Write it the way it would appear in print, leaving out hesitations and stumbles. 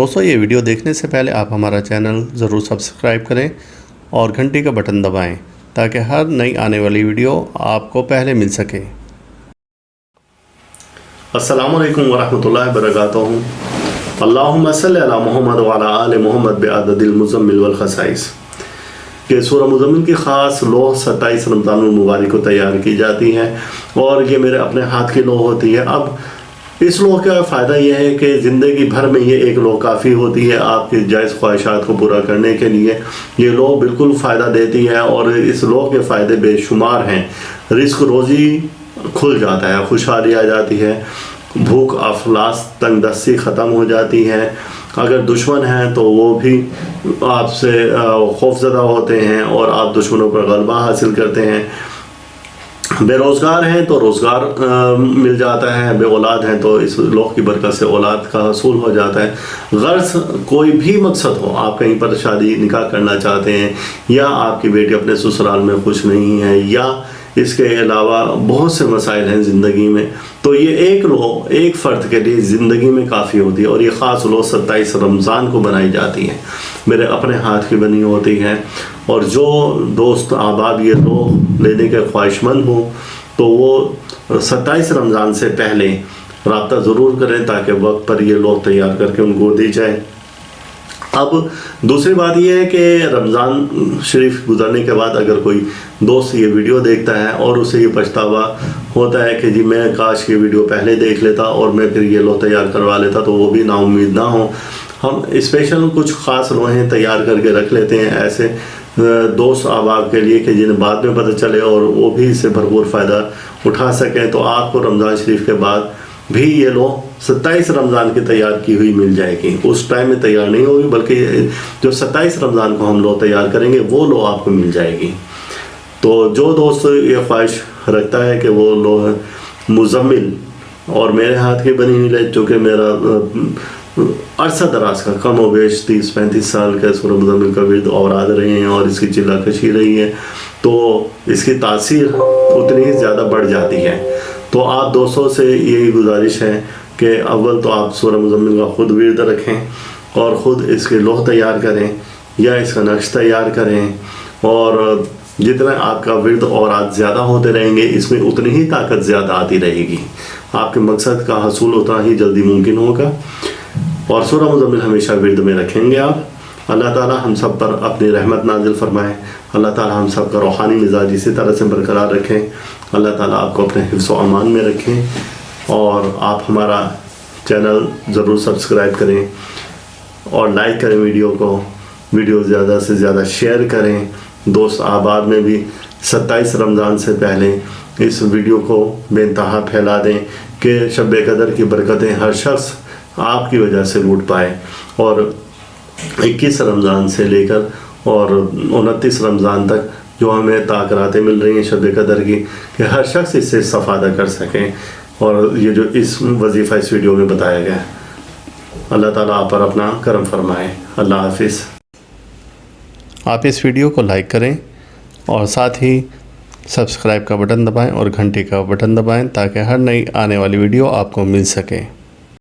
दोस्तों ये वीडियो देखने से पहले आप हमारा चैनल ज़रूर सब्सक्राइब करें और घंटी का बटन दबाएं ताकि हर नई आने वाली वीडियो आपको पहले मिल सके। अस्सलामु अलैकुम वरहमतुल्लाहि वबरकातुहू। अल्लाहुम्मा सल्लि अला मुहम्मद व अला आलि मुहम्मद बिअददिल मुज़म्मिल वल खसाइस। कि सूरह मुज़म्मिल की ख़ास लोह 27 रमज़ानुल मुबारक को तैयार की जाती है और ये मेरे अपने हाथ की लोह होती है। अब इस लोह का फ़ायदा यह है कि ज़िंदगी भर में ये एक लोह काफ़ी होती है आपकी जायज़ ख्वाहिशात को पूरा करने के लिए। ये लोह बिल्कुल फ़ायदा देती है और इस लोह के फ़ायदे बेशुमार हैं। रिज़्क रोज़ी खुल जाता है, खुशहाली आ जाती है, भूख अफलास तंगदस्ती ख़त्म हो जाती है। अगर दुश्मन हैं तो वो भी आपसे खौफज़दा होते हैं और आप दुश्मनों पर गलबा हासिल करते हैं। बेरोज़गार हैं तो रोज़गार मिल जाता है, बे औलाद हैं तो इस लोह की बरकत से औलाद का हसूल हो जाता है। गर्ज़ कोई भी मकसद हो, आप कहीं पर शादी निकाह करना चाहते हैं या आपकी बेटी अपने ससुराल में खुश नहीं है या इसके अलावा बहुत से मसाइल हैं ज़िंदगी में, तो ये एक लोह एक फ़र्द के लिए ज़िंदगी में काफ़ी होती है। और ये ख़ास लोह 27 रमज़ान को बनाई जाती है, मेरे अपने हाथ की बनी होती है। और जो दोस्त आबाद ये लोह लेने के ख्वाहिशमंद हों तो वो 27 रमज़ान से पहले रब्ता ज़रूर करें ताकि वक्त पर ये लोह तैयार करके उनको दी जाए। अब दूसरी बात यह है कि रमज़ान शरीफ गुजरने के बाद अगर कोई दोस्त ये वीडियो देखता है और उसे ये पछतावा होता है कि जी मैं काश ये वीडियो पहले देख लेता और मैं फिर ये लोह तैयार करवा लेता, तो वो भी नाउम्मीद ना हो। हम स्पेशल कुछ ख़ास लोहें तैयार करके रख लेते हैं ऐसे दोस्त अहबाब के लिए कि जिन्हें बाद में पता चले और वो भी इससे भरपूर फ़ायदा उठा सकें। तो आपको रमज़ान शरीफ के बाद भी ये लोह 27 रमज़ान की तैयार की हुई मिल जाएगी। उस टाइम में तैयार नहीं होगी बल्कि जो 27 रमज़ान को हम लोह तैयार करेंगे वो लोह आपको मिल जाएगी। तो जो दोस्त ये ख्वाहिश रखता है कि वो लोह मुज़म्मिल और मेरे हाथ की बनी हुई ले, चूँकि मेरा अरसा दराज का कम व बेश 30-35 साल का सूरह मुज़म्मिल का विर्द और आद रहे हैं और इसकी चिल्ला कशी रही है, तो इसकी तासीर उतनी ही ज़्यादा बढ़ जाती है। तो आप दोस्तों से यही गुजारिश है कि अव्वल तो आप सूरह मुज़म्मिल का ख़ुद विर्द रखें और ख़ुद इसके लोह तैयार करें या इसका नक्श तैयार करें। और जितना आपका विर्द और आज ज़्यादा होते रहेंगे इसमें उतनी ही ताकत ज़्यादा आती रहेगी, आपके मकसद का हसूल उतना ही जल्दी मुमकिन होगा। और सूरह मुज़म्मिल हमेशा विर्द में रखेंगे आप। अल्लाह ताला हम सब पर अपनी रहमत नाजिल फरमाए। अल्लाह ताला हम सब का रूहानी मिजाज इसी तरह से बरकरार रखें। अल्लाह ताला आपको अपने हिफ्ज़ व अमान में रखें। और आप हमारा चैनल ज़रूर सब्सक्राइब करें और लाइक करें वीडियो ज़्यादा से ज़्यादा शेयर करें। दोस्त आबाद में भी 27 रमज़ान से पहले इस वीडियो को बेइंतहा फैला दें कि शब कदर की बरकतें हर शख्स आपकी वजह से लूट पाए। और 21 रमज़ान से लेकर और 29 रमज़ान तक जो हमें ताकरातें मिल रही हैं शब कदर की, कि हर शख्स इससे इस्तेफ़ादा कर सकें। और ये जो इस वजीफ़ा इस वीडियो में बताया गया, अल्लाह ताला आप पर अपना करम फरमाए। अल्लाह हाफिज़। आप इस वीडियो को लाइक करें और साथ ही सब्सक्राइब का बटन दबाएं और घंटी का बटन दबाएं ताकि हर नई आने वाली वीडियो आपको मिल सके।